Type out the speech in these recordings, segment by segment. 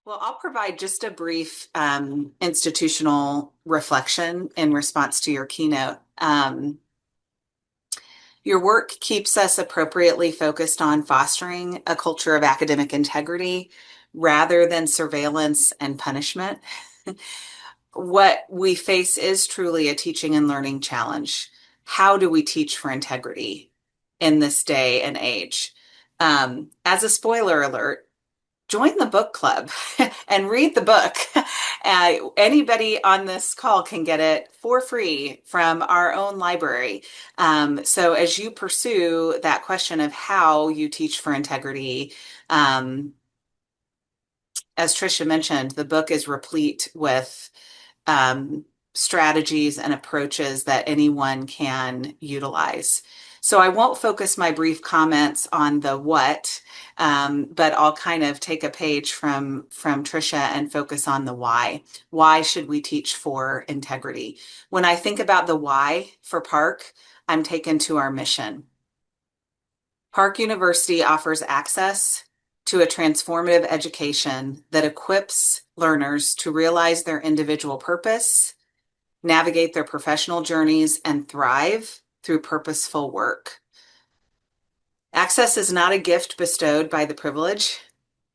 Well, I'll provide just a brief institutional reflection in response to your keynote. Your work keeps us appropriately focused on fostering a culture of academic integrity rather than surveillance and punishment. What we face is truly a teaching and learning challenge. How do we teach for integrity in this day and age? As a spoiler alert, join the book club and read the book. Anybody on this call can get it for free from our own library. So as you pursue that question of how you teach for integrity, as Tricia mentioned, the book is replete with strategies and approaches that anyone can utilize. So I won't focus my brief comments on the what, but I'll kind of take a page from Tricia and focus on the why. Why should we teach for integrity? When I think about the why for Park, I'm taken to our mission. Park University offers access to a transformative education that equips learners to realize their individual purpose, navigate their professional journeys, and thrive through purposeful work. Access is not a gift bestowed by the privilege.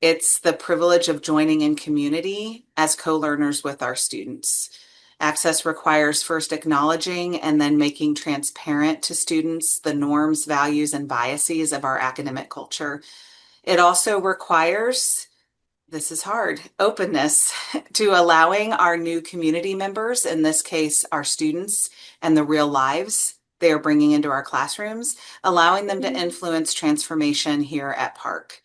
It's the privilege of joining in community as co-learners with our students. Access requires first acknowledging and then making transparent to students the norms, values, and biases of our academic culture. It also requires, this is hard, openness to allowing our new community members, in this case, our students, and the real lives they are bringing into our classrooms, allowing them to influence transformation here at Park.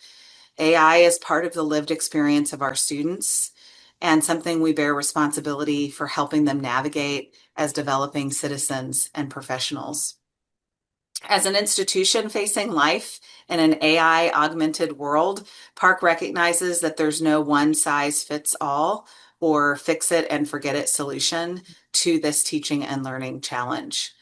AI is part of the lived experience of our students and something we bear responsibility for helping them navigate as developing citizens and professionals. As an institution facing life in an AI augmented world, Park recognizes that there's no one size fits all or fix it and forget it solution to this teaching and learning challenge.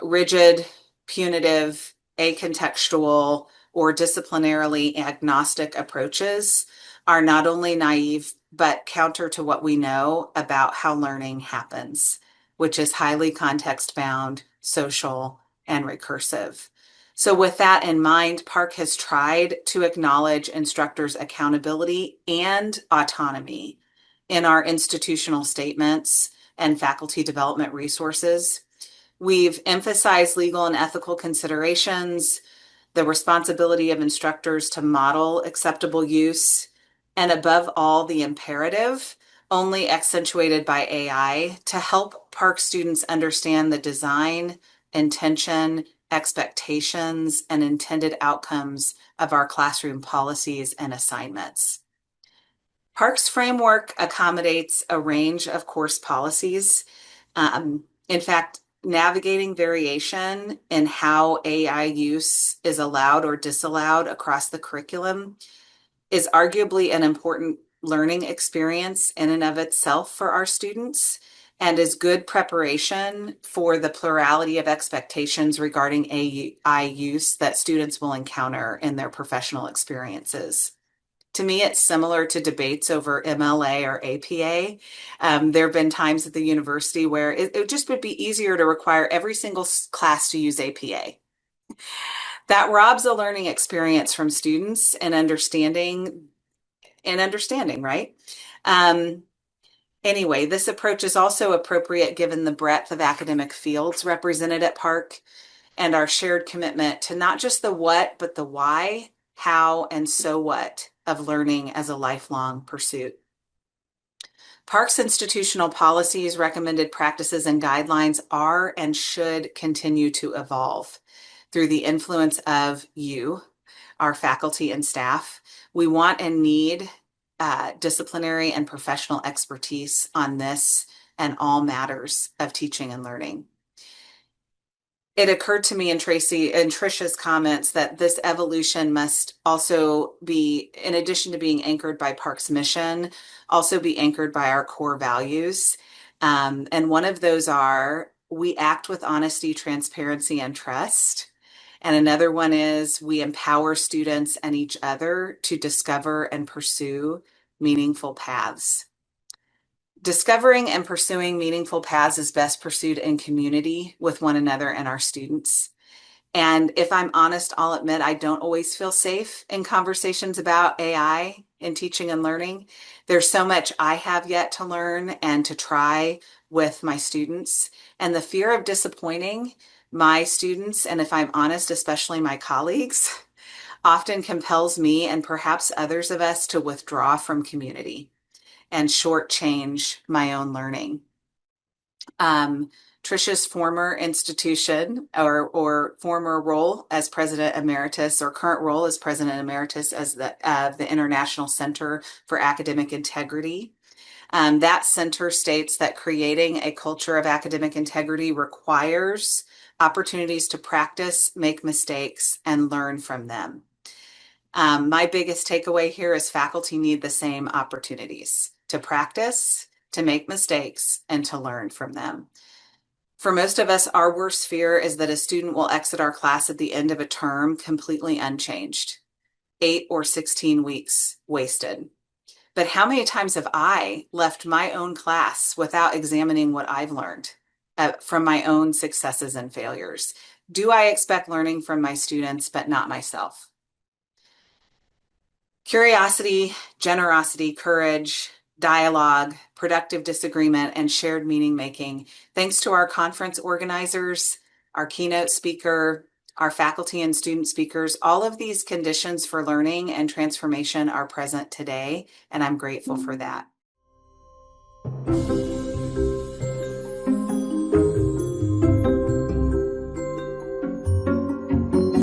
Rigid, punitive, acontextual, or disciplinarily agnostic approaches are not only naive, but counter to what we know about how learning happens, which is highly context-bound, social, and recursive. So with that in mind, Park has tried to acknowledge instructors' accountability and autonomy in our institutional statements and faculty development resources. We've emphasized legal and ethical considerations, the responsibility of instructors to model acceptable use, and above all, the imperative, only accentuated by AI, to help Park students understand the design, intention, expectations, and intended outcomes of our classroom policies and assignments. Park's framework accommodates a range of course policies. In fact, navigating variation in how AI use is allowed or disallowed across the curriculum is arguably an important learning experience in and of itself for our students, and is good preparation for the plurality of expectations regarding AI use that students will encounter in their professional experiences. To me, it's similar to debates over MLA or APA. There have been times at the university where it just would be easier to require every single class to use APA. That robs a learning experience from students and understanding, right? Anyway, this approach is also appropriate given the breadth of academic fields represented at Park and our shared commitment to not just the what, but the why, how, and so what of learning as a lifelong pursuit. Park's institutional policies, recommended practices, and guidelines are and should continue to evolve through the influence of you, our faculty and staff. We want and need disciplinary and professional expertise on this and all matters of teaching and learning. It occurred to me in Tracy and Tricia's comments that this evolution must also be, in addition to being anchored by Park's mission, also be anchored by our core values. And one of those are we act with honesty, transparency, and trust. And another one is we empower students and each other to discover and pursue meaningful paths. Discovering and pursuing meaningful paths is best pursued in community with one another and our students. And if I'm honest, I'll admit I don't always feel safe in conversations about AI in teaching and learning. There's so much I have yet to learn and to try with my students. And the fear of disappointing my students, and if I'm honest, especially my colleagues, often compels me and perhaps others of us to withdraw from community and shortchange my own learning. Trisha's former institution or former role as president emeritus or current role as president emeritus as the International Center for Academic Integrity. That center states that creating a culture of academic integrity requires opportunities to practice, make mistakes, and learn from them. My biggest takeaway here is faculty need the same opportunities to practice, to make mistakes, and to learn from them. For most of us, our worst fear is that a student will exit our class at the end of a term completely unchanged, 8 or 16 weeks wasted. But how many times have I left my own class without examining what I've learned from my own successes and failures? Do I expect learning from my students, but not myself? Curiosity, generosity, courage, dialogue, productive disagreement, and shared meaning making. Thanks to our conference organizers, our keynote speaker, our faculty and student speakers, all of these conditions for learning and transformation are present today, and I'm grateful for that.